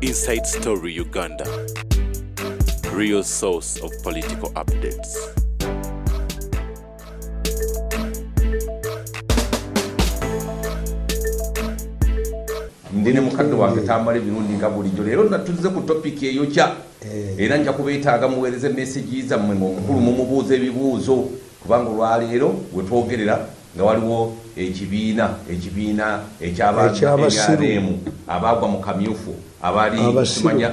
Inside Story Uganda, real source of political updates. Ndine mukadde wange tambale birundi nga bulijjo leero natuze ku topic eyo kya era nja kubeetaaga muweereze message zammwe ng'omukulu mumubuuza ebibuuzo kubanga olwaleero we twogerera nga waliwo ekibiina eky'abantu abaagwa mu kamyufu abali kumanya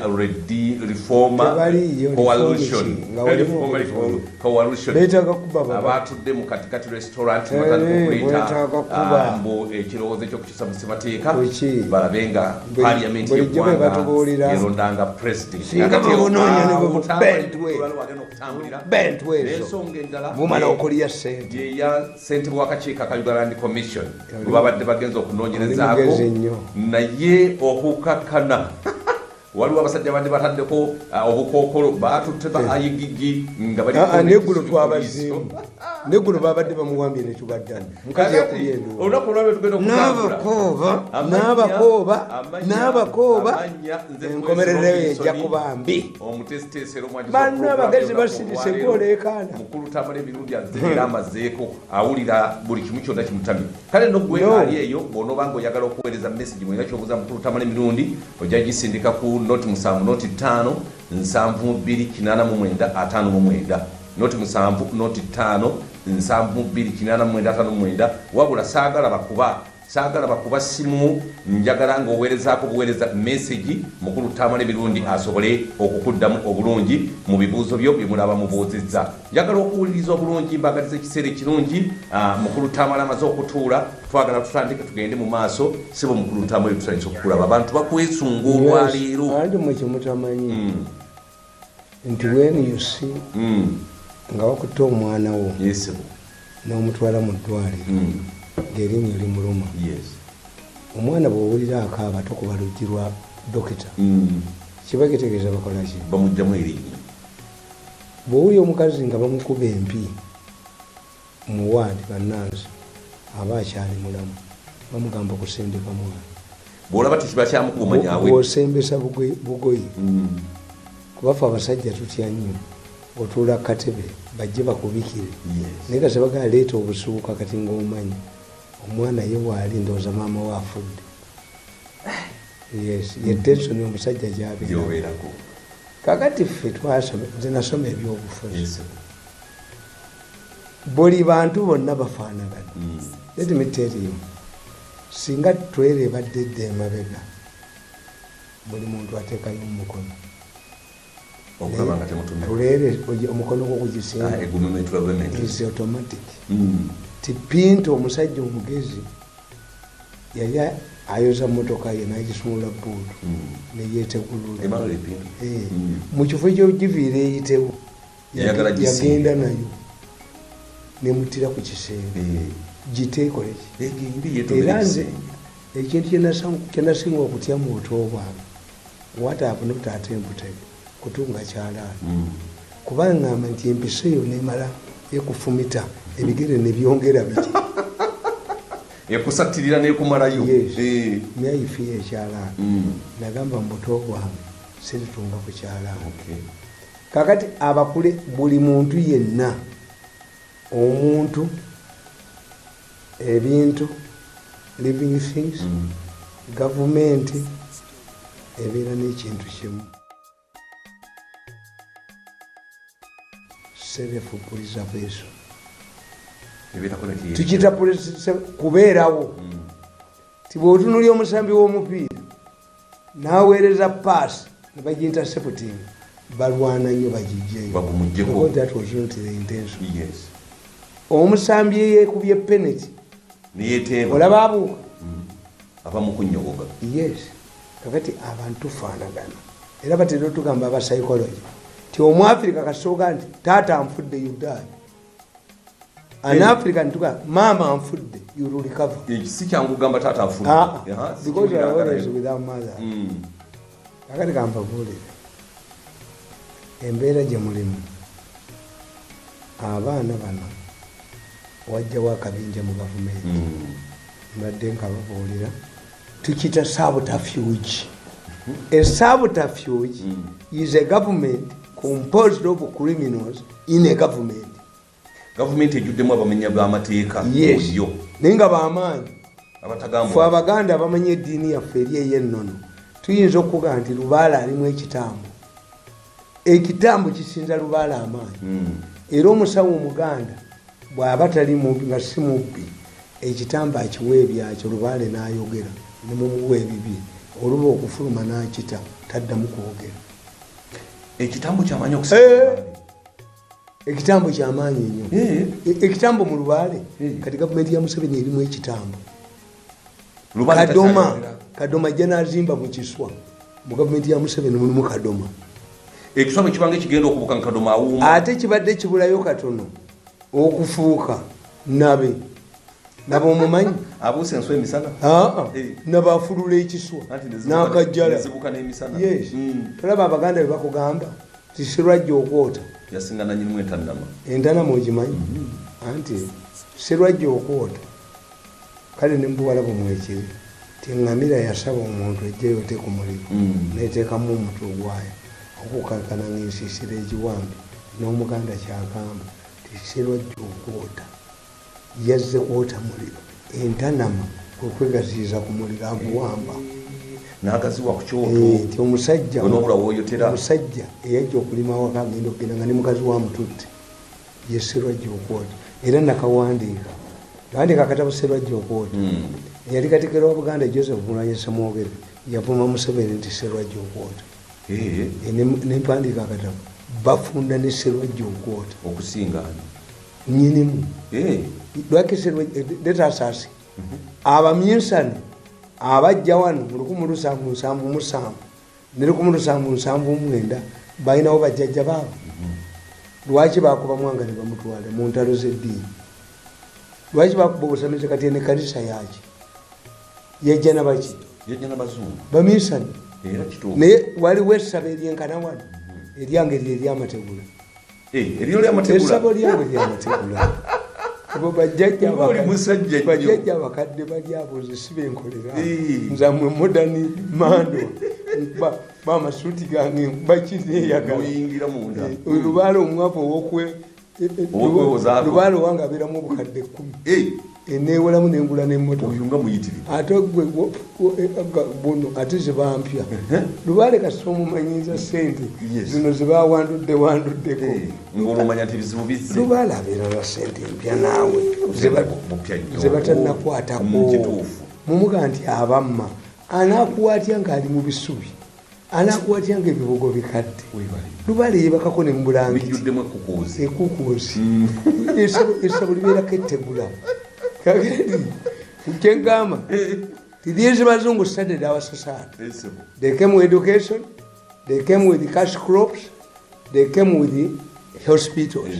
reformer coalition abatudde mu katikati restaurant batandika okuleeta mbu ekirowoozo ekyokukyusa mu ssemateeka balabe nga parliament y'eggwanga erondanga president n'ensonga endala yeya ssentebe w'akakiiko aka Uganda Land Commission bwe babadde bagenza okunoonyerezaako naye okukakkana waliwo abasajja badde bataddeko obukookolo batutte bayigigi nga neggulo twabazimbu neggulo babadde bamuwambye nekibaddani mukazi yakubye olunaku olwabwe tugenda n'abakooba enkomerereyo ejja kuba mbi banna abagezi basirise gwolekana mukulu tamala emirundi azeera amazeeko awulira buli kimu kyonna kimutamye kale nogwe ali eyo bw'onoobanga oyagala okuweereza message mwera kyobuuza mukulu tamala emirundi ojja gisindika ku noti 7 noti 5 72859 noti 7 noti 5 72859 wabula saagala bakuba simu njagala ng'oweerezaako buweereza message mukulu tamala emirundi asobole okukuddamu obulungi mu bibuuzo byo bye mulaba mubuuzizza njagala okuwuliriza obulungi mbagaliza ekiseera ekirungi mukulu tamala amaze okutuula twagala tutandike tugende mu maaso sibo mukulu tamala tutandise okukulaba abantu bakwesunga olwaleero andi mwekimutamanyi nti when you see nga wakutte omwana wo n'omutwala mu ddwaliro ng'erinnya limuluma omwana bw'owulira akaaba tokuba luggi lwa dokita kiba kitegeeza bakolaki bamugjamu erinnya bw'owulira omukazi nga bamukuba empi mu waadi bannansi aba akyali mulamu bamugamba kusendeka mwana bw'olaba tekiba kyamukuumanyawe bw'osembesa bugoyi kubafa abasajja tutya nnyo otuula katebe bajje bakubikire naye kati bagala leeta obusuuka kati ng'omanyi omwana ye waali ndowooza maama we afudde ye tensoni omusajja gyabeerako kakati ffe nze nasoma ebyobufuzi buli bantu bonna bafaanagana let me tell you singa twerebadde edda emabega buli muntu ateekayo omukono tulere omukono gwokugisinga is automatic tipinto omusajja omugezi yali ayoza motoka ye nagisumula buutu neyetegulula mu kifo ekyogiviira eyitewo yagenda nayo nemutira ku kisenge giteekoleki era nze ekintu kyenasinga okutya mu buto bwange what have not attempted kutunga kyalaani kuba ngamba nti empisa eyo nemala ekufumita ebigere nebyongera biki ekusattirira nekumalayo nayifiya ekyalaani nagamba mubuto bwange siritunga ku kyalaani kakati abakule buli muntu yenna omuntu ebintu living things gavumenti ebeera n'ekintu kimu self preservation tukiyita kubeerawo tibwotunulya omusambi w'omupiira n'aweereza paasi ne bagiyintercepting balwana nnyo bagijjeyo that was not the intention omusambi yeekubye penalty olaba abuuka abamukunyogoga kakati abantu tufaanagana era batera otugamba aba psychology ti omwafrika kasooka nti taata anfudde yudaani anafrika nituga maama anfudde you will recover si kyangu gamba taata anfudde because you are always with our mother kakati kampabuulire embeera gye mulimu abaana bano wajjawo akabinja mu gavumenti mbadde nkababuulira tukita sabutafuge A subterfuge is a government composed of criminals in a government. Government ejuddemu abamenya b'amateeka oyo naye nga b'amaanyi abatagamba fe abaganda abamanyi eddiini yaffe eri ey'ennono tuyinza okuga nti Lubaale alimu ekitambo. Ekitambo kisinza Lubaale amaanyi era omusawo omuganda bw'aba tali mubbi nga si mubbi ekitambo akiwa ebyakyo Lubaale n'ayogera ne mumuwa ebibi oluba okufuluma n'akita taddamu kwogera. Ekitambo ky'amaanyi okusinga ekitambo ky'amaanyi nnyo. Ekitambo mu Lubaale kati gavumenti ya Museveni erimu ekitambo. Kadoma ajja n'azimba mu kiswa mu gavumenti ya Museveni mulimu Kadoma. Ekiswa kibanga ekigenda okubuka Kadoma awuuma ate kibadde kibulayo katono okufuuka nabe omumanyi abuuse enswa emisana nabafulula ekiswa n'akajjala. Yes. Tolaba abaganda bye bakugamba ti Sserwajja okwota yasinga nanyinimu entannama. Entannama ogimanyi anti Sserwajja okwota kale ne mbuwala bumwekiri ti ŋŋamira yasaba omuntu ejjeyo te ku muliro neteekamu omutwe gwayo okukankana ng'ensiisira egiwambi n'omuganda kyagamba ti Sserwajja okwota yazze kwota muliro entannama okwegaziyiza ku muliro aguwamba n'agaziwa ku kyoto ti omusajja omusajja eyajja okulima waka agenda okugenda nga ne mukazi wa mututte ye Sserwajja okwota era nakawandiika akatabo Sserwajja okwota yali Katikkiro wa Buganda Joseph Mulwanyi Ssemwogere yavuma Museveni nti Sserwajja okwota nempandiika akatabo bafunda ne Sserwajja okwota okusinga nyinimu lwaki letaasasi abamyensani abajja wano mu 1777 ne 1779 balinawo bajjajja baabo. Lwaki bakuba Mwanga ne bamutwala mu ntalo z'eddiini? Lwaki bakuba obusamizi kati ne kanisa yaki yajja nabaki bamyensani naye waliwo essaba eryenkana wano eryange eryamategula essaba lyange eryamategula bajjajja abakadde bali abo nze sibenkolera nze amwe modani mando bamasuuti gange bakineeyagala Lubaale omwavu Lubaale owange abeeramu obukadde 10 eneewolamu nengula n'emmotoka ate gwe buno ate zebampya Lubaale kasita omumanyiza sente zino zebawanduddeko Lubaale abeera lwa sente mpya naawe zebatannakwatako mumuga nti abamma anaakuwa atya ng'ali mu bisubi anakuwa atya ng'ebibugo bikadde Lubaale yebakako ne mbulangiti ekukuusi essabo libeerako ettegula Kengama. These Bazungu studied our society. They came with education, they came with the cash crops, they came with the hospitals.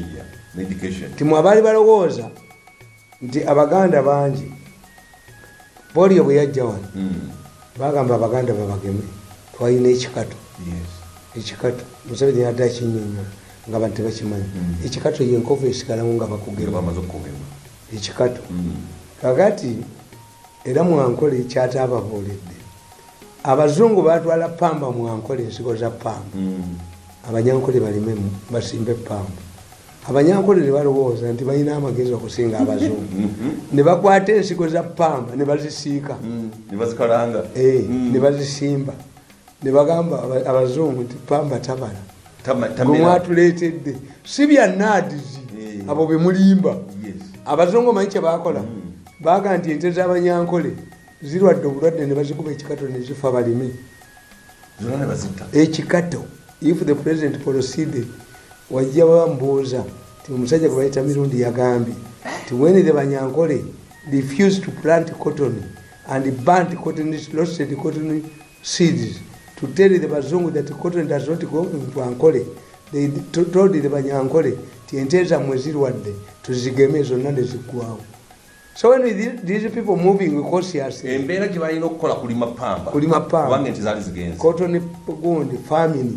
Medication. Timwabali balowooza nti abaganda bangi polio bwe yajja wano bagamba abaganda babageme twalina ekikato. Ekikato Museveni yadde akinnyonnyola nga abantu tebakimanyi. Ekikato yenkovu esigalamu nga bakugema. Ekikato kakati era Mwankole kyataababuulidde abazungu batwala pamba Mwankole ensigo za pamba abanyankole balimemu basimbe pamba abanyankole ne balowooza nti balina amagezi okusinga abazungu ne bakwata ensigo za pamba ne bazisiika ne bazisimba ne bagamba abazungu nti pamba tabala gwe mwatuleetedde si bya naadizi abo be mulimba. Abazungu manyi kye bakola baga nti ente z'abanyankole zirwadde obulwadde ne bazikuba ekikato ne zifa balime ekikato. If the president proceeded wajja bambuuza ti omusajja gwe bayita mirundi yagambye ti when the Banyankole refused to plant cotton and burnt cotton roasted cotton seeds to tell the Bazungu that cotton does not go into Ankole, they told the Banyankole ti ente zammwe zirwadde tuzigeme zonna ne ziggwawo. So when these people moving cautiously embeera gye balina okukola kulima pamba kubanga ente zaali zigenze cotton gundi famine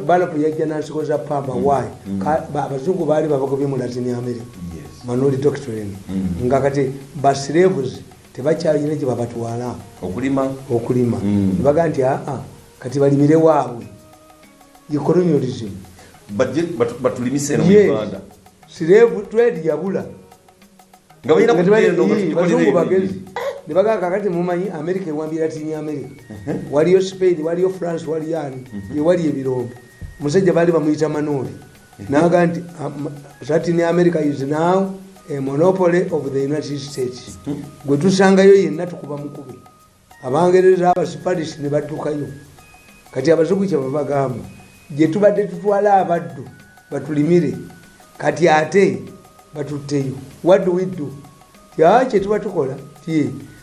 balapu yajja n'nsiko za pamba why abazungu baali babagobye mu Latin America manoli doctrine nga kati baslaves tebakyalina gye babatwala okulima nebaga nti kati balimire waabwe colonialism batulimise eno mu Uganda slave trade yabula bazungu bagezi nebaga kakati mumanyi America ewambira tini America waliyo Spain waliyo France waliyo ani wali ebirombe musajja bali bamuyita Manoli naga nti Latin America is now a monopoly of the United States. Gwe tusangayo yenna tukuba mukube abangereza Spanish ne batukayo kati abazungu kye babagamba gye tubadde tutwala abaddu batulimire kati ate batutteyo. What do we do? Kye tuba tukola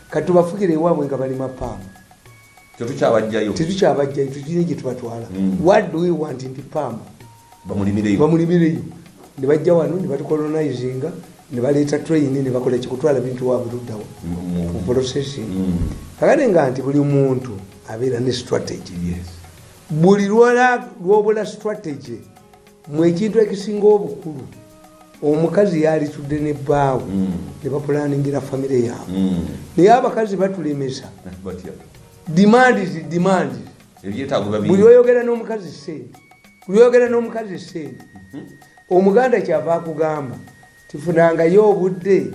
kati tubafukire ewaabwe nga balima paama tetukyabajjayo tutine gye tubatwala. What do we want nti paama bamulimireyo ne bajja wano ne batukolonizinga ne baleeta train ne bakola kikutwala bintu waabwe luddawo mu processing. Kakati nga nti buli muntu abeera ne strategy. Buli lwobula strategy mu ekintu ekisinga obukulu omukazi yali tudde ne bbaawe ne bapulaningira famire yaabwe naye abakazi batulemesa demand buli oyogera n'omukazi sente omuganda kyava akugamba tifunangayo obudde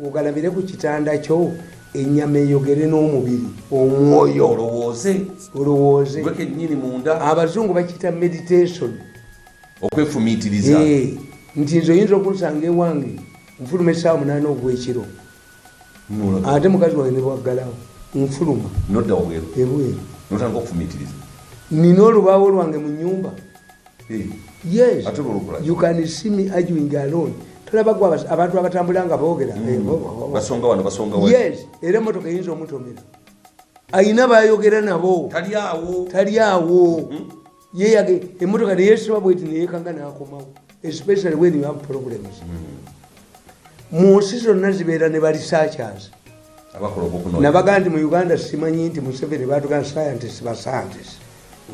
ogalabire ku kitanda kyo ennyama eyogere n'omubiri omwoyo olowooze abazungu bakiyita meditation okwefumiitiriza nti nze oyinza okunsanga ewange nfuluma essaawa 8 ogw'ekiro ate mukazi wange ne bwaggalawo nfuluma ebweru nina olubaawo lwange mu nnyumba. Yes, you can see me arguing alone. Tolabagwa abantu abatambula nga boogera basonga yes, era emmotoka eyinza omutomera ayina bayogera nabo tali awo yeyage emmotoka neyeesiba bweti neyekanga n'akomawo, especially when you have problems. Mu nsi zonna zibeera ne barisearchers nabaga nti mu Uganda simanyi nti Museveni baatuga scientists ba scientists.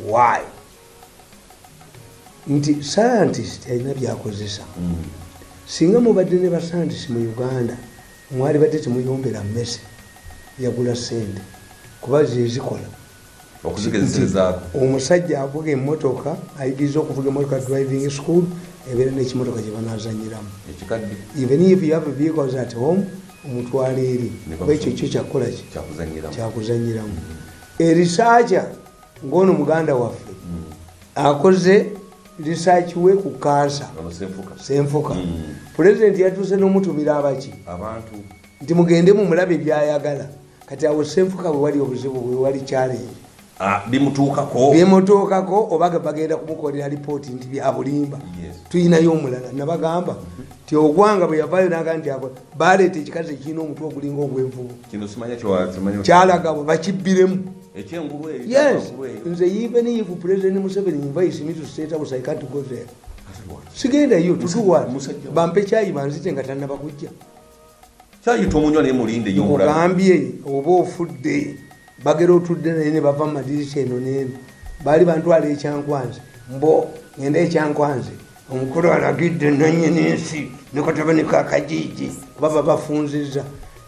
Why? Nti scientist alina byakozesa. Singa mubadde ne ba scientist mu Uganda mwali badde temuyombera mmese yagula sente kuba zezikola okuzigezezaako. Omusajja avuga emmotoka ayigiriza okuvuga emmotoka driving school ebeera n'ekimotoka gye banaazanyiramu. Even if you have vehicles at home omutwala eri kuba ekyo kyo kyakukola kyakuzanyiramu. Erisaacha ng'ono muganda waffe akoze research we ku kansa senfuka. President yatuuse n'omutumira abantu nti mugende mu mulabe byayagala kati awo senfuka bwe wali obuzibu bwe wali challenge bimutuukako oba bagenda kumukolera lipooti nti byabulimba tuyinayo omulala. Nabagamba nti ogwanga bwe yavaayo naga nti baleeta ekikazi ekirina omutwe ogulinga ogw'envubu kyalaga bwe bakibbiremu. Yes, nze even if President Museveni invites me to State House, I can't go there. Sigenda yo to do what? Bampe chai banzite nga tannaba kujja. Chai tomunywa ne mulinde yo mulabe. Ogambye oba ofudde bagera otudde ne bava mu madirisha eno n'eno. Bali bantwala ekyankwanze. Mbo ngenda ekyankwanze. Omukulu alagidde nannyini ensi ne katabani ka Kajiji baba bafunziza.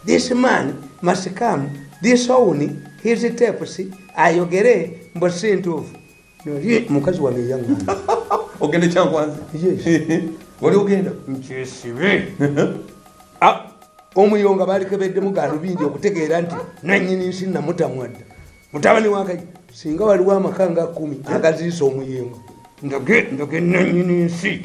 This man must come. This only his tapes ayogere mbo sintufu mukazi wange yangu ogende kyankwanze. Yes. Wali ogenda nkyesibe omuyonga balikebedde mu galubindi okutegeera nti nannyini nsi namutamwadda mutabani wakaji singa waliwo amaka nga 10 agaziisa omuyonga ndoge nannyini nsi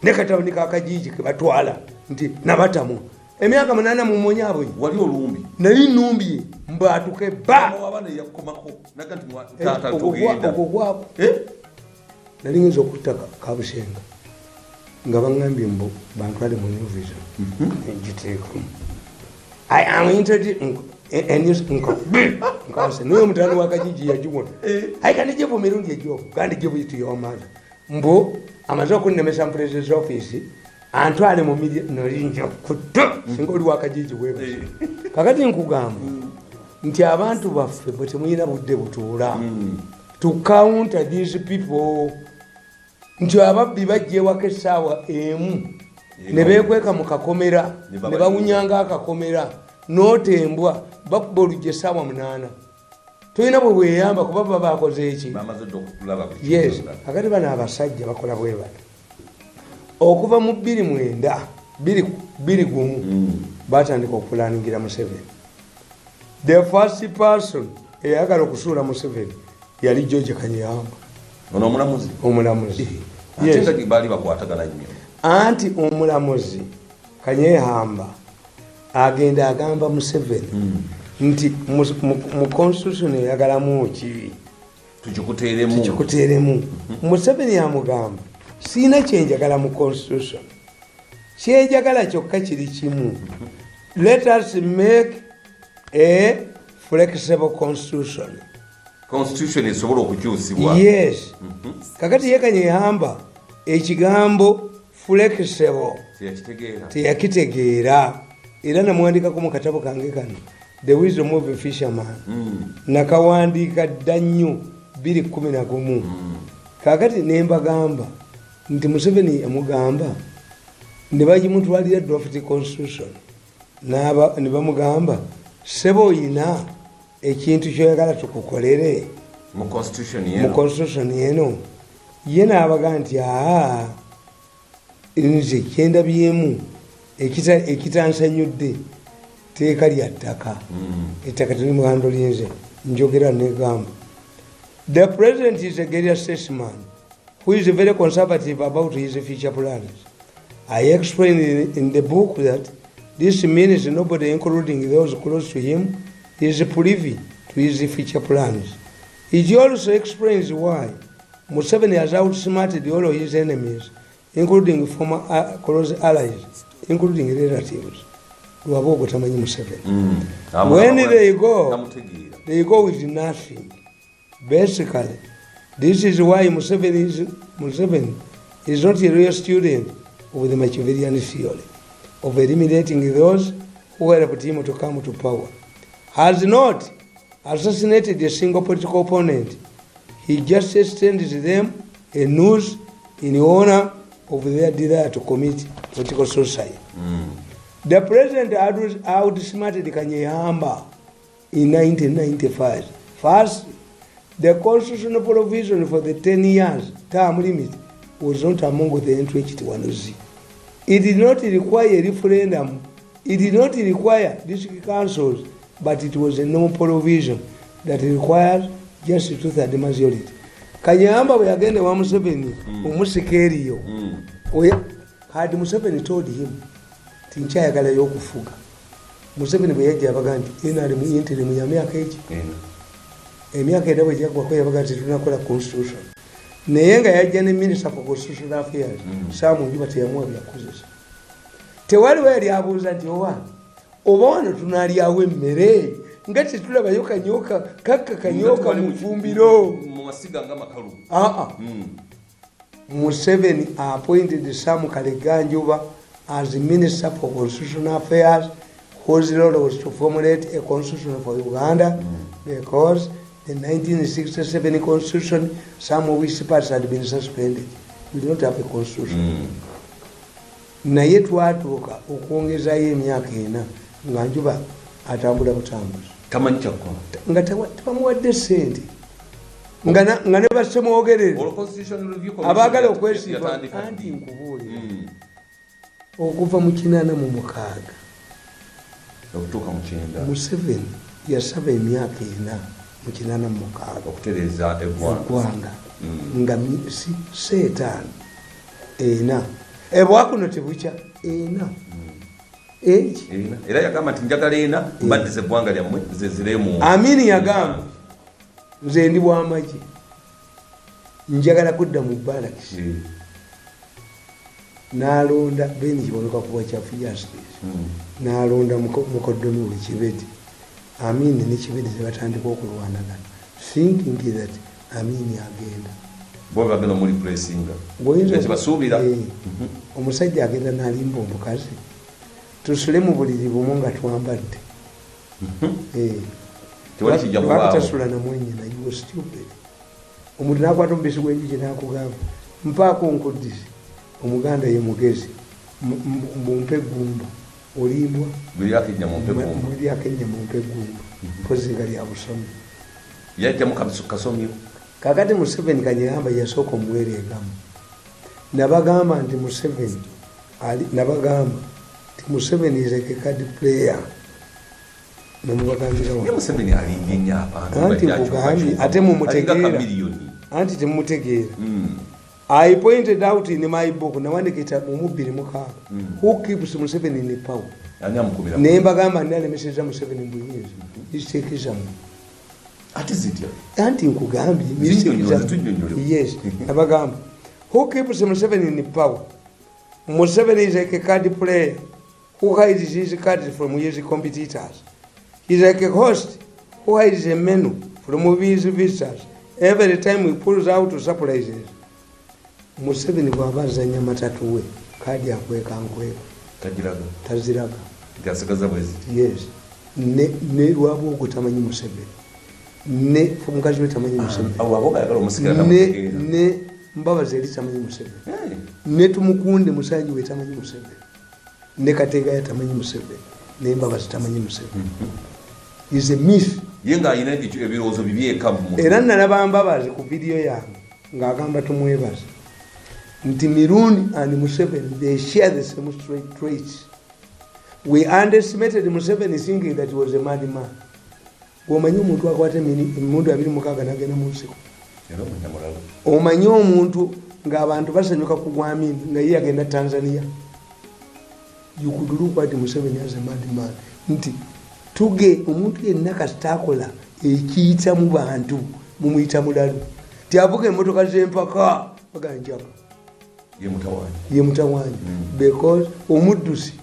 ne katabani ka Kajiji ke batwala nti nabatamwa emyaka 8 mu monyabwe wali olumbi nali numbye mbatuke ba abana yakomako nakanti tata tugenda ogwako nali ngezo okutaka kabusenga nga bangambye mbo bantwale mu new vision njiteeko I am interested in news nkase no mutano wa Kajiji yajiwona aikanije mirundi ejofu kandi give it to your mother mbo amazo kunnemesa president's office antwale mu media nolinja kuto singa oli wa Kajiji wewe kakati nkugamba nti abantu baffe bwe temuyina budde butuula to counter these people. Nti ababbi bajje wake essaawa emu ne beekweka mu kakomera ne bawunyanga akakomera n'otembwa bakuba oluggi essaawa 8 tulina bwe bweyamba kuba baba bakoze eki yes akati bano abasajja bakola bwe bano okuva mu 2021 batandika okulaningira Museveni. The first person eyagala okusuula Museveni yali George Kanyeyamba omulamuzi anti omulamuzi Kanyeyamba agenda agamba Museveni nti mu constitution eyagalamu ki tukikuteeremu. Museveni yamugamba siina kyenjagala mu constitution, kyenjagala kyokka kiri kimu, let us make a flexible constitution esobola okukyusibwa. Yes. Kakati ye Kanyeyamba ekigambo flexible teyakitegeera era namwandikako mu katabo kange kano The Wisdom of a Fisherman nakawandiika dda nnyo 2011. Kakati nembagamba nti Museveni yamugamba ne bagimutwalira draft constitution ne bamugamba sebo oyina ekintu kyoyagala tukukolere mu constitution yeno. Ye n'abaga nti nze kyendabyemu ekitansanyudde teeka lya ttaka ettaka tuli mugando lyinze njogera negamba the president is a guerrilla statesman who is very conservative about his future plans. I explained in the book that this means nobody, including those close to him, is privy to his future plans. It also explains why Museveni has outsmarted all of his enemies, including former close allies, including relatives. When they go with nothing. Basically, this is why Museveni is not a real student of the Machiavellian theory of eliminating those who helped him to come to power. Has not assassinated a single political opponent. He just extends them a noose in honor of their desire to commit political suicide. The president outsmarted Kanyeyamba in 1995. First, the constitutional provision for the 10 years term limit was not among the entrenched ones. It did not require a referendum. It did not require district councils, but it was a normal provision that requires just 2/3 majority. Kanyeyamba bwe yagenda wa Museveni omusikeriyo had Museveni told him tinkyayagala y'okufuga. Museveni bwe yajja abaga nti ena ali mu interim ya myaka eki emyaka era bwe gyaggwako yabaga nti tunakola constitution naye nga yajja ne minister for constitutional affairs Sam Njuba teyamuwa byakozesa. Tewaliwo yali abuuza nti oba wano tunaalyawo emmere nga tetulabayo kanyoka kakka kanyoka mu fumbiro. Museveni appointed Sam Kaleganjuba as the Minister for Constitutional Affairs, whose role was to formulate a constitution for Uganda because the 1967 constitution, some of which parts had been suspended. We don't have a constitution. Naye twatuuka okwongezayo emyaka 4 nga Njuba atambula butambuzi nga tebamuwadde ssente nga ne basemwogerere abaagala okwesimba anti nkubuulira okuva mu 86 okutuuka mu 9 Museveni yasaba emyaka 4 mu 86 okutereeza eggwanga nga seetaano 4 ebwakuno tebukya 4 era yagamba nti njagala 4 mbaddiza eggwanga lyammwe zeziremu. Amini yagamba nze ndi bwamagye njagala kudda mu balakisi n'alonda beni kibonoka kuba kyafu justice n'alonda mukoddomi we Kibete. Amini ne Kibete zebatandika okulwanagana thinking that Amini agenda bo bagenda muri pressinga kibasuubira omusajja agenda n'alimba omukazi tusule mu buliri bumu nga twambadde tewali kijja kubaawo tasula na mwenyina you were stupid. Omuntu n'akwata omubisi gw'enjuki n'akugamba mpaako nkuddise omuganda ye mugezi mumpe gumba olimbwa buli akenya mu mpegumba buli akenya mu mpegumba pozi nga lya busomi yajja mu kasomyo kakati Museveni kanyamba yasooka omuwere egamu nabagamba nti Museveni is a card player nemubagambira wa Museveni alinya abantu ate mumutegeera anti temumutegeera I pointed out in my book nawandikita mu 2:6 who keeps Museveni in power nembagamba ndalemeseza Museveni mbuyinza isitekezamu anti nkugambye yes nabagamba who keeps Museveni in power. Museveni is like a card player who hides his cards from his competitors. He's like a host who hides a menu from his visitors. Every time he pulls out surprises. Museveni bwabazanya matatu we kadi akweka nkweka taziraga gasagaza bwezi yes ne lwabo okutamanyi Museveni ne omukazi we tamanyi Museveni abo ayagala omusikira ne mbabazi eri tamanyi Museveni ne tumukunde musanyi we tamanyi Museveni ne katenga ya tamanyi Museveni ne mbabazi tamanyi Museveni is a myth yenga ina ebirozo bibyeka mu era nalaba mbabazi ku video yange ng'agamba tumwebaza nti Mirundi and Museveni they share the same traits. We underestimated Museveni thinking that he was a madman. Omanyi omuntu akwate emundu 26 nagenda mu nsiko. Omanyi omuntu ng'abantu basanyuka kugwamini nga ye agenda Tanzania. You could look at Museveni as a madman. Nti tuge omuntu yenna kasitakola ekiyita mu bantu mumuyita mulalu. Tiavuga emmotoka z'empaka baganjaka. Ye mutawanyi because omuddusi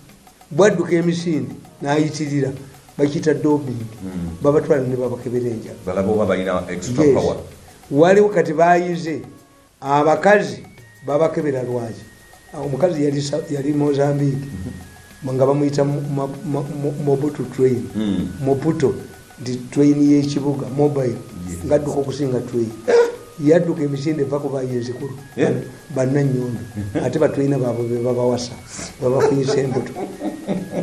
bwadduka emisindi n'ayitirira bakita dobing babatwala ne babakebera enjala balabo babalina extra power waliwo kati bayize abakazi babakebera lwaji omukazi yali Mozambique nga bamuyita Mobutu train Mobutu di train y'ekibuga mobile ngadduka okusinga train yadduka emisinde eva kuba yenzikulu bannannyondo ate batulina baabwe babawasa babafunyisa embuto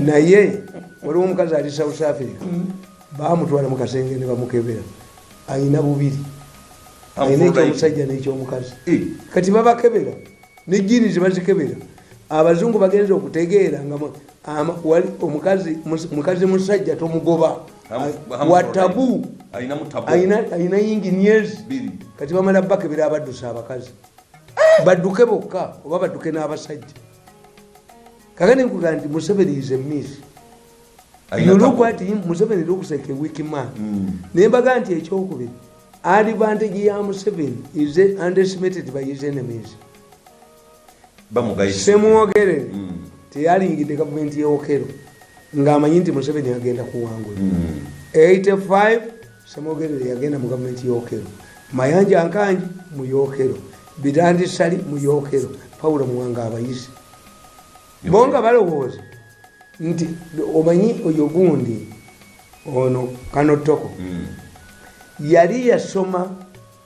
naye waliwo omukazi ali South Africa baamutwala mu kasenge ne bamukebera ayina bubiri ayina ekyomusajja n'ekyomukazi kati babakebera ne jini zibazikebera abazungu bagenza okutegeera nga wali omukazi musajja tomugoba watabu ayina yinginiezi kati bamala bakebera abaddusa abakazi badduke bokka oba badduke n'abasajja kakati nkuga nti Museveni is a myth. You look at him, Museveni looks like a weak man. Nembaga nti ekyokubiri advantage ya Museveni is underestimated by his enemies. Semwogere teyalingidde gavumenti y'Okero ng'amanyi nti Museveni agenda kuwangula 85 Semwogere yagenda mu gavumenti y'Okero Mayanja Nkanji mu y'Okero Bidandi Sali mu y'Okero Paulo Muwanga abayisi bonga balowooza nti omanyi oyo gundi ono Kanotoko yali yasoma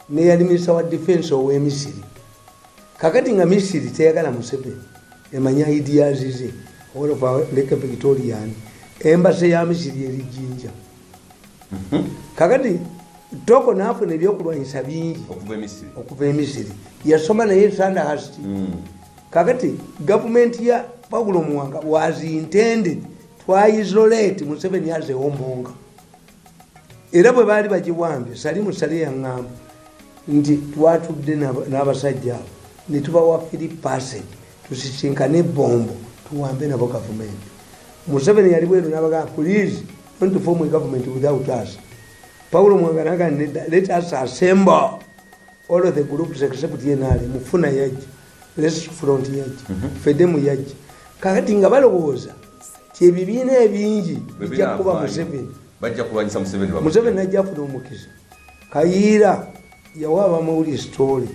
ne yali minister wa defense ow'Emisiri kakati nga Misiri teyagala Museveni emanya ideas ze olofa Lake Victoria embassy ya Misiri eri Jinja kakati Toko nafuna ebyokulwanyisa bingi okuva Emisiri yasoma naye Sandhurst kakati government ya Paulo Muwanga was intended to isolate Museveni as a hombonga era bwe baali bagiwambye Salimu Sale yaŋŋamba nti twatudde n'abasajja ne tubawa free passage tusisinkane bombo tuwambe nabo government. Museveni yali bweru n'abagamba please don't form a government without us. Paulo Muwanga n'agamba let us assemble all of the groups except NRM mufuna yaji let's front yaji fedemu yaji kakati nga balowooza kyebibiina ebingi bijja kuba Museveni bajja kulwanyisa Museveni najja afuna omukisa Kayiira yawa abamawulire story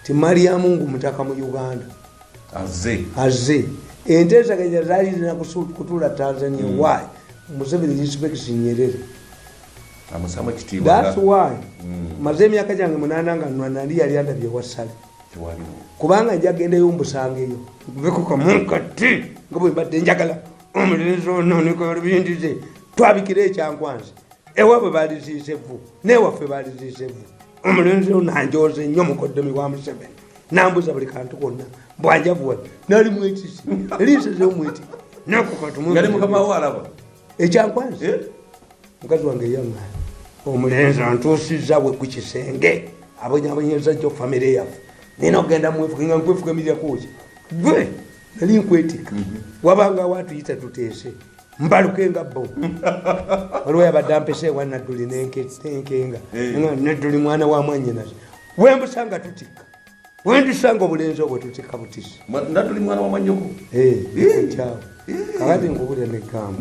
ti Mariamu ngu mutaka mu Uganda azze enteesaganya zaali zirina kutuula Tanzania why Museveni respects Nyerere that's why maze emyaka gyange 8 nga nali yali andabye wasale kubanga njagendeyo mbusangeyo veko kamunkati nga bwe mbadde njagala omulenzi ononeka lubindize twabikira ekyankwanzi ewaabwe baliziise vvu newaffe baliziise vvu omulenzi onanjoze nnyo mukoddomi wa Museveni nambuza buli kantu konna bwanjavuwa nali mwetisi liiseze omweti nakukatumungali mukama walaba ekyankwanzi mukazi wange yanga omulenzi antuusiza we ku kisenge abonyabonyeza jjo famire yaffe nina okgenda mwefuka nga nkwefukamirira kuki gwe nali nkwetika wabanga watuyita tuteese mbaluke nga bo waliwo yabadde ampese ewa Nadduli nenkenga Nadduli mwana wa mwanyinaze wembusanga tutika wendusanga obulenzi obwo tutika butisi Nadduli mwana wa mwanyoko kyawe kakati nkubulya negamba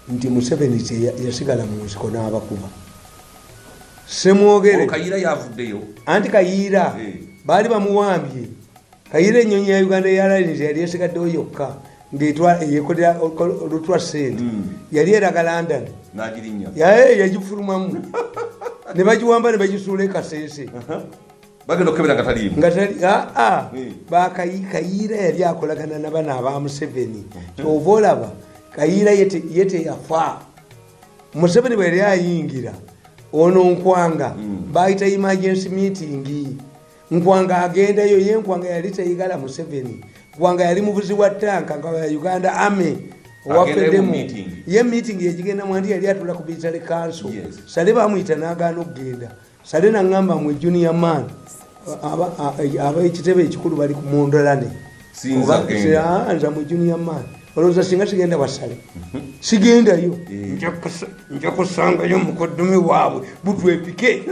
nti Museveni yasigala mu nsiko n'abakuba semwogere Kayiira yavuddeyo anti Kayiira baali bamuwambye Kayiira ennyonyi ya Uganda Airlines yali esigaddewo yokka ng'eyekolera olutwa sente yali eraga London n'agirinya yagifulumamu ne bagiwamba ne bagisuula e Kasese bagenda okukebera nga taliimu Kayiira yali akolagana na bano aba Museveni kyova olaba Kayiira ye teyafa Museveni bwe yali ayingira ono Nkwanga bayita emergency meeting Nkwanga agendayo ye Nkwanga yali teyigala Museveni Nkwanga yali muvuzi wa tanka nga ya Uganda Army owafeddemu ye meeting yegigenda mwandi yali atula ku Bitale Council Sale bamuyita n'agaana okugenda Sale nangamba mwe junior man aba ekitebe ekikulu bali ku Mondolane nza mwe junior man olowooza singa sigenda Wasale sigendayo nja kusangayo mukoddomi waabwe butwepike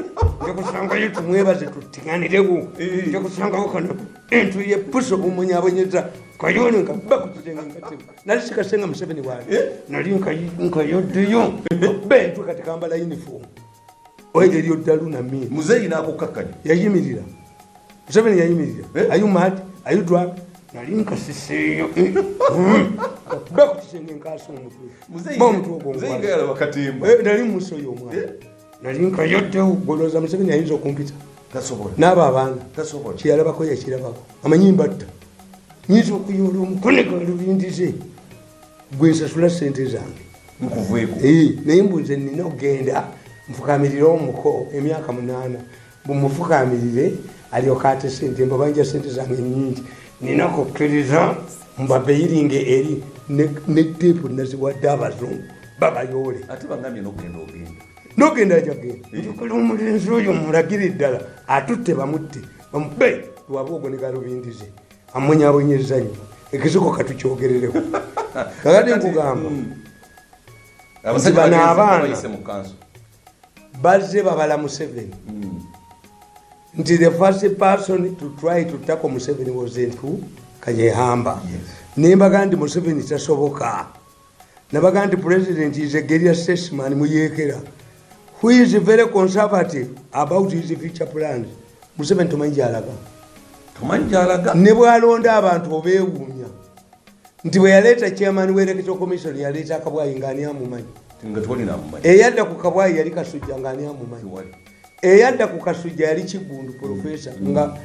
nja kusangayo tumwebaze tutiŋanirewo nja kusangayo kano entu yepuso omunyabonyeza kayone nga bba ku kisenge nkatebe nali sikasenga Museveni wange nali nkayoddeyo bentu kati kambala uniform eryo ddalu na mimi muzeeyi n'akukakkanya yayimirira Museveni yayimirira ayu mad ayu drug nali nkasiseeyo bba ku kisenge nkasa omutwe omutwe nali musoyo omwana nali nkayoddewo golooza Museveni ayinza okumpita n'abo abaana kyeyalabako yakirabako amanyi mbatta nyinza okuyoola omukoneka lubindize gwe nsasula sente zange naye mbuze nina okgenda nfukamirire omuko emyaka 8 bumufukamirire alyoka ate sente mbabanja sente zange nyingi nina kukkiriza mbabeyiringe eri ne tepu naziwadde abazungu babayoole ate bangambye nogenda jagenda njukala omulenzi oyo mulagire ddala atutte bamutte bamube lwaba ogoneka lubindize amwenyabonyeza nnyo ekisiko katukyogerereko kakati nkugamba bano abaana bazze babala Museveni nti the first person to try to tackle Museveni was Ntu Kanyehamba nembaga nti Museveni tasoboka nabaga nti president is a guerrilla statesman muyekera who is very conservative about his future plans. Museveni tumanyi alaga ne bwalonda abantu obeewuunya nti bwe yaleeta chairman w'electoral commission yaleeta Kabwayi ng'ani amumanyi eyadda ku Kabwayi yali Kasujja ng'ani amumanyi eyadda ku Kasujja yali Kigundu professor nga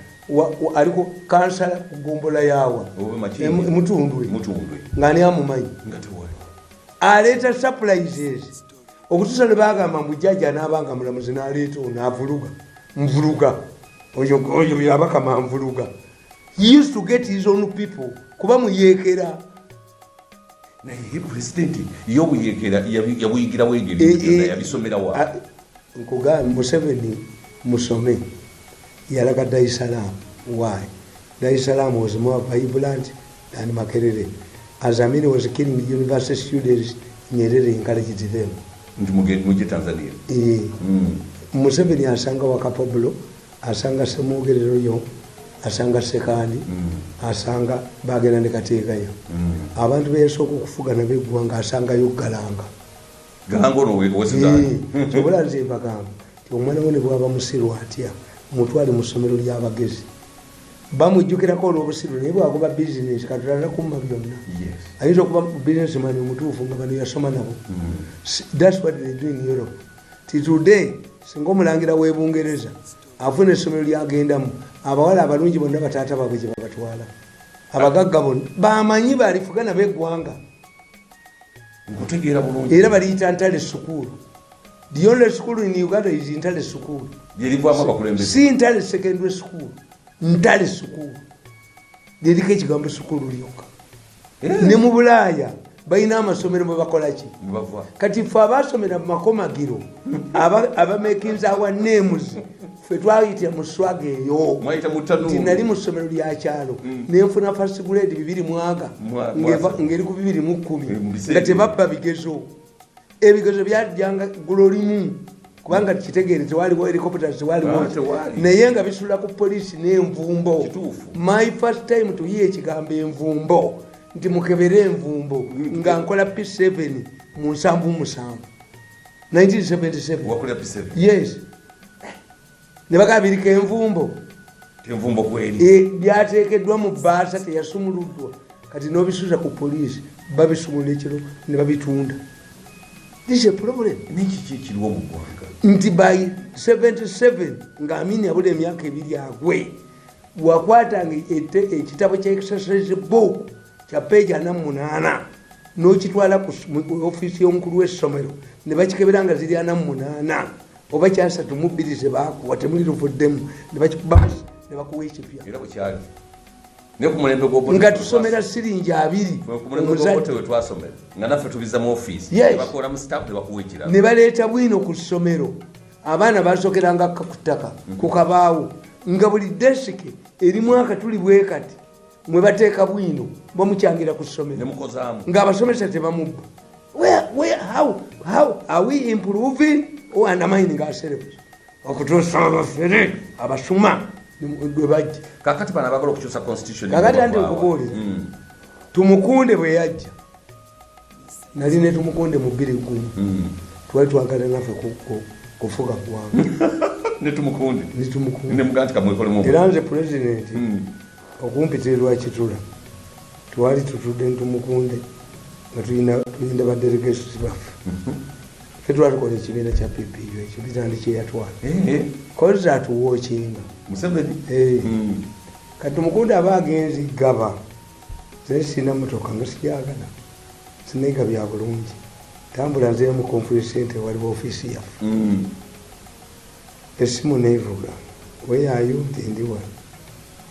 aliko kansala ku Gombola yawa Mutundwe ng'ani amumanyi aleeta surprises okutuusa ne bagamba mujjajja n'abanga mulamuzi n'aleeta n'avuluga nvuluga oyo byabaka manvuluga. He used to get his own people kuba muyekera na ye president yo buyekera yabuyigira wegeri yabisomera wa nkuga Museveni musome yalaga Dar es Salaam. Why? Dar es Salaam was more vibrant than Makerere. As Amini was killing the university students, Nyerere encouraged them. Muje Tanzania. Museveni asanga wakapablo, asanga semugerero yo, asanga sekani, asanga bagenda ndekateekayo. Abantu beesooka okufuga na beggwanga asanga yo galanga. Galango no wesizani. Sobola nze bagamba. Omwana we ne bwaba musiru atya, mutwale mu ssomero ly'abagezi. Bamujjukirako olw'obusiru naye bwakuba business katulala kumma byonna. Ayinza okuba businessman omutuufu nga bano yasoma nabo. That's what they do in Europe. Today singa omulangira w'e Bungereza afuna essomero lyagendamu abawala abalungi bonna bataata baabwe gye babatwala abagagga bonna bamanyi balifugana beggwanga nkutegeera bulungi era baliyita Ntale School. The only school in Uganda is Ntale School. Lyerivaamu abakulembeze. Si Ntale Secondary School. Ntale School. Lyeriko ekigambo school lyokka. Ne mu Bulaaya balina amasomero mwe bakola ki? Kati ffe abasomera mu makomagiro abamekinza awa names ffe twayita mu swaga eyo. Mwayita mu ttanuulu. Nti nali mu ssomero lya kyalo ne nfuna first grade 2 mwaka ngeri ku 210 nga tebabba bigezo. Ebigezo byajjanga gulo limu kubanga kitegeere tewaliwo helicopters tewaliwo naye nga bisula ku poliisi n'envumbo. My first time to hear ekigambo envumbo nti mukebere envumbo nga nkola P7 mu 77 1977. Wakola P7? Yes. Ne bagabirika envumbo. Envumbo kweli. Byateekeddwa mu bbaasa teyasumuluddwa kati n'obisuza ku poliisi babisumula ekiro ne babitunda. This is a problem. Niki kiriwo mu ggwanga? Nti by 77 nga Amini abula emyaka 2 agwe wakwatanga ekitabo ky'exercise book kya page 48 n'okitwala ku ofiisi y'omukulu w'essomero ne bakikebera nga ziri 48 oba kyasatu mu 2 ze baakuwa temuli luvuddemu ne bakikuba ne bakuwa ekipya. Era bwe kyali ne ku mulembe gw'obote nga tusomera siringi 2 ku mulembe gw'obote we twasomera nga naffe tubiza mu ofiisi ne bakola mu staff ne bakuwa ekirabo ne baleeta bwino ku ssomero. Abaana basokeranga ku ttaka ku kabaawo nga buli desiki erimu akatuli bwe kati mwe bateeka bwino bamukyangira ku ssomero ng'abasomesa tebamubba. How are we improving or undermining ourselves? Okutuusa abafere abasuma gwe bajja kakati bano abagala okukyusa constitution kakati andi okubuulira Tumukunde bwe yajja nali ne Tumukunde mu 2 twali twagala naffe kufuga kuwanga ne Tumukunde ne muganti kamwekolemu era nze president okumpitirwa Kitula twali tutudde ne Tumukunde nga tulina ba delegations baffe ffe twalikola ekibiina kya PPU ekyo bitandi kyeyatwala koza atuwookinga Museveni kati Tumukunde aba agenzi gaba ze sina motoka nga sijagala sinega bya bulungi tambula nze mu conference center waliwo office yaffe esimu nevuga we ayo ndiwa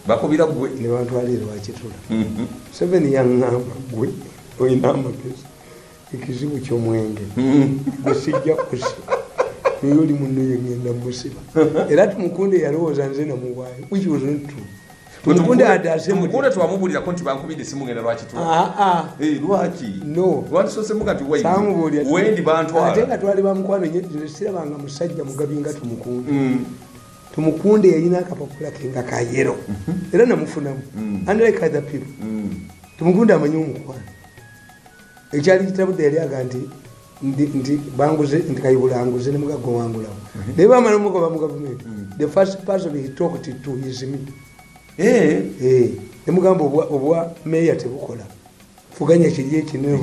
bakubira gwe ne bantwalira wa Kitula 7 yangamba gwe oyina amagezi ikizibu ky'omwenge gusijja kusi yoli munno yengenda musiba era Tumukunde yalowooza nze namuwaayo which was not true. Tumukunde adase Tumukunde twamubulira ko nti bankubide simu ngenda lwaki Kitula lwaki no lwaki so semuka ti wayi samubulira wendi bantwala ate nga twali bamukwano sirabanga musajja mugabinga Tumukunde Tumukunde yalina akapapula ke nga ka yero era namufunamu unlike other people Tumukunde amanyi omukwano ekyali kitabudde yali aga nti banguze nti kayibulanguze ne mugago wangulawo naye bamala omugoba mu gavumenti the first person he talked to is me. Ne mugamba obwa meya tebukola fuganya kiri ekinene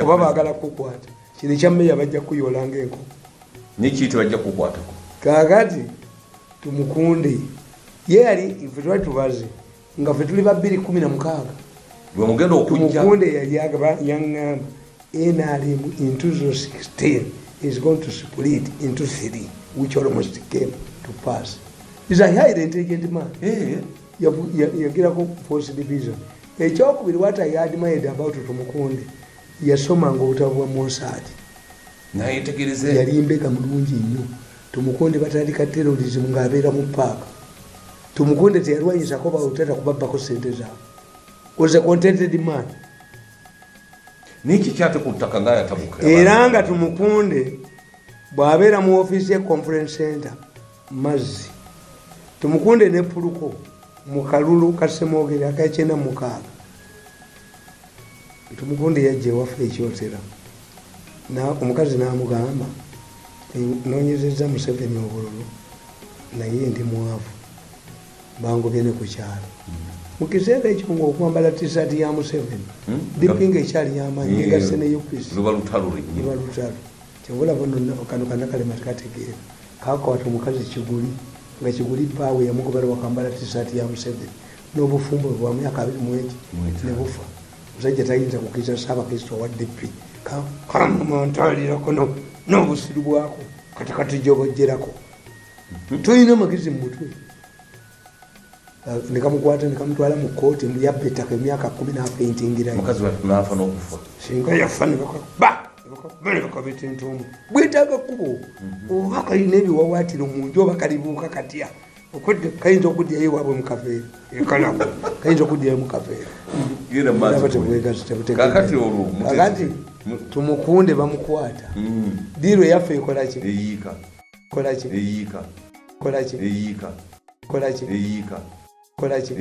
oba baagala kukwata kino ekya meya bajja kuyolanga enko nikiyite bajja kukwatako kakati Tumukunde ye yali ife twali tubaze nga ffe tuli ba 216 gwe mugenda okujja Tumukunde yali yaŋŋamba NRM in 2016 is going to split into 3 which almost came to pass. He's a highly intelligent man. Yagirako force division ekyokubiri what I admired about Tumukunde yasomanga obutabo bwa Mossad naye tegereze yali mbega mulungi nnyo. Tumukunde batandika terrorism ng'abeera mu paaka. Tumukunde teyalwanyisako bawutata kubabbako sente zaabwe. Was a contented man. Niki kyate ku ttaka nga yatabuka era nga Tumukunde bw'abeera mu ofiisi ya conference center Mazzi Tumukunde ne Puluko mu kalulu kasemogere akakyenda mukaaga Tumukunde yajja ewaffe ekyotera omukazi n'amugamba noonyezezza Museveni obululu naye ndi mwavu bangobye ne ku kyalo mu kiseera ekyo ng'okwambala tisaati ya Museveni dipinga ekyali y'amanyi egasse ne UPC luba lutalo kyobula bono kano kanakalema tekategeera kakwata omukazi Kiguli nga Kiguli paawe yamugobera wakambala tisaati ya Museveni n'obufumbo bwa myaka 20 ne bufa musajja tayinza kukiriza Ssaabakristo wa DP kamumantalirako n'obusiru bwako katikati gyobojjerako toyina magezi mu mutwe nekamukwata nekamutwala mu kooti yabba ettaka emyaka 10 n'apentingira mukazi waffe n'afa n'okufa singa yafa nebakabeta entuumu bwetaaga kkubo oba kalina ebiwawaatiro mu nju oba kalibuuka katya okwedde kayinza okuddayo ewaabwe mu kafeero ekalako kayinza okuddayo mu kafeero kakati tumukunde bamukwata diiro yaffe ekolaki eyiika kolaki eyiika kolaki eyiika kolaki eyiika kolaki